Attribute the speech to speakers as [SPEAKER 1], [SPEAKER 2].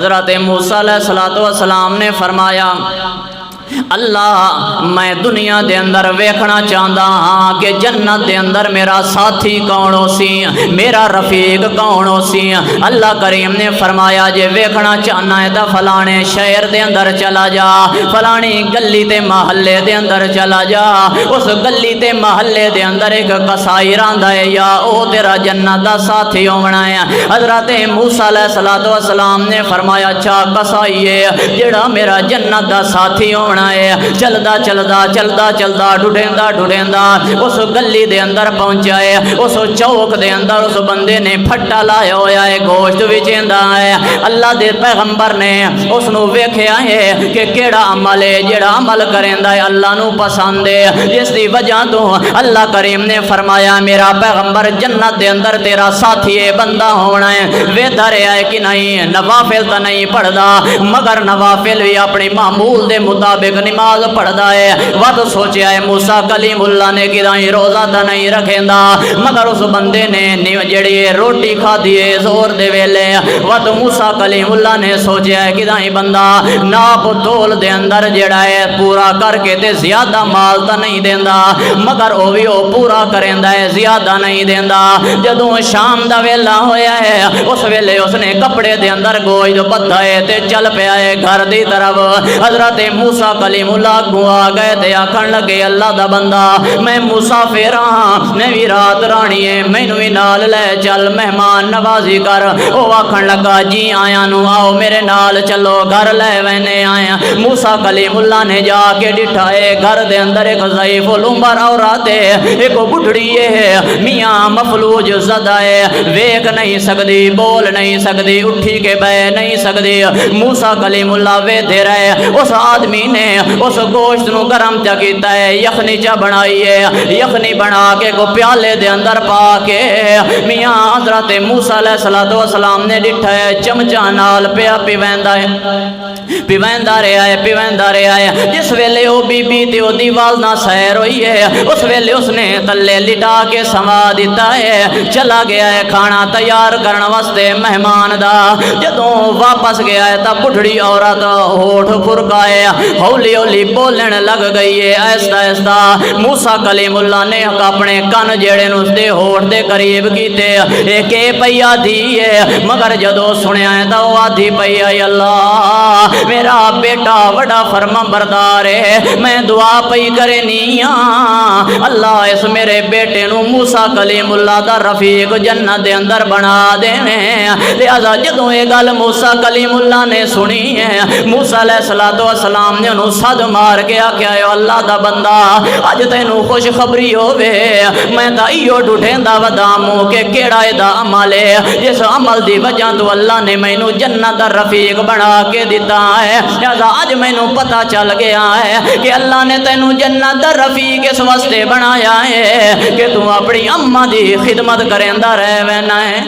[SPEAKER 1] حضرت موسیٰ علیہ السلام نے فرمایا اللہ میں دنیا دے اندر ویکھنا چاہتا ہاں کہ جنت دے اندر میرا ساتھی کون ہو سی، میرا رفیق کون ہو سی۔ اللہ کریم نے فرمایا جے ویکھنا چاہنا ہے تا فلانے شہر دے اندر چلا جا، فلانی گلی تے محلے دے اندر چلا جا، اس گلی تے محلے دے اندر ایک قصائی رہندا ہے یا او تیرا جنت دا ساتھی ہونا ہے۔ حضرت موسیٰ علیہ السلام نے فرمایا اچھا قصائی ہے جڑا میرا جنت دا ساتھی ہونا ہے۔ چلدا چلدا چلدا چلدا ڈھڈیندا ڈھڈیندا اس گلی دے اندر پہنچا ہے۔ اس چوک دے اندر اس بندے نے پھٹا لایا ہویا ہے، گوشت وچیندا ہے۔ اللہ دے پیغمبر نے اس نو ویکھیا ہے کہ کیڑا عمل ہے جڑا عمل کریندا ہے اللہ نو پسند ہے، جس دی وجہ تو اللہ کریم نے فرمایا میرا پیغمبر جنت دے اندر تیرا ساتھی ہے بندہ ہونا ہے۔ ویدا رہیا ہے کہ نہیں، نوافل تا نہیں پڑھدا مگر نوافل بھی اپنی معمول دے مطابق نماز پڑھدا ہے۔ وقت سوچیا ہے موسیٰ کلیم اللہ نے کدائیں روزہ تا نہیں رکھیندا مگر اس بندے نے جڑی روٹی کھا دیے زور دے ویلے۔ وقت موسیٰ کلیم اللہ نے سوچیا ہے کدائیں بندہ ناپ تول دے اندر جڑا ہے پورا کر کے تے زیادہ مال تا نہیں دیندا مگر او بھی او پورا کریندا ہے، زیادہ نہیں دیندا۔ جدوں شام دا ویلا ہویا ہے اس ویلے اس نے کپڑے دے اندر گوشت بدھا ہے تے چل پیا ہے گھر دی طرف۔ حضرت موسیٰ کلیم اللہ کو آ گئے تے آکھن لگے اللہ دا بندہ میں مسافر ہاں، میں بھی رات رانی ہے، مینوں بھی نال لے چل مہمان نوازی کر۔ او آکھن لگا جی آیا نو آؤ میرے نال چلو گھر لے وینے آیا۔ موسیٰ کلیم اللہ نے جا کے ڈٹھا ہے گھر دے اندر ایک ضعیف العمر عورت ہے، ایک بڈھڑی ہے میاں مفلوج زدہ ہے، ویکھ نہیں سکدی، بول نہیں سکدی، اٹھی کے بہ نہیں سکدی۔ موسیٰ کلیم اللہ وے دے رہے اس آدمی نے اس گوشت نو گرم چا کیتا ہے، یخنی چا بنائی ہے، یخنی بنا کے کو پیالے دے اندر پا کے میاں حضرت موسیٰ علیہ السلام نے ڈٹھا ہے چمچا نال پیا پیویندا ہے، پیویندا رہا ہے، پیویندا رہا ہے۔ جس ویلے او بی بی تے او دی والدہ سیر ہوئی ہے اس ویلے اس نے تلے لٹا کے سما دیتا ہے، چلا گیا ہے کھانا تیار کرن واسطے مہمان دا۔ جدوں واپس گیا ہے تا بڈھڑی عورت ہوٹھ پھرکائے ہولی ہولی بولن لگ گئی ہے ایستا ایستا۔ موسیٰ کلیم اللہ نے اپنے کن جیڑے نو دے ہوٹھ دے قریب کیتے ایک پئی آدھی ہے مگر جدو سنیا ہے تا وہ آدھی پئی آئی اللہ میرا بیٹا وڈا فرما بردار ہے، میں دعا پئی کرنی ہاں اللہ اس میرے بیٹے نو موسیٰ کلیم اللہ دا رفیق جنت دے اندر بنا دے میں۔ لہذا جدو یہ گل موسیٰ کلیم اللہ نے سنی ہے موسیٰ علیہ السلام نے انہوں صد مار کے آکھیا ہے اللہ دا بندہ اج تینوں خوش خبری ہووے، میں تا ایو ڈھڈیندا وداموں کہ کیڑا دا عمل ہے جس عمل دی وجہ تو اللہ نے مینوں جنت دا رفیق بنا کے دیتا ہے۔ لہذا اج مینوں پتہ چل گیا ہے کہ اللہ نے تینوں جنت دا رفیق اس واسطے بنایا ہے کہ تو اپنی اماں دی خدمت کریندا رہے وینا ہے۔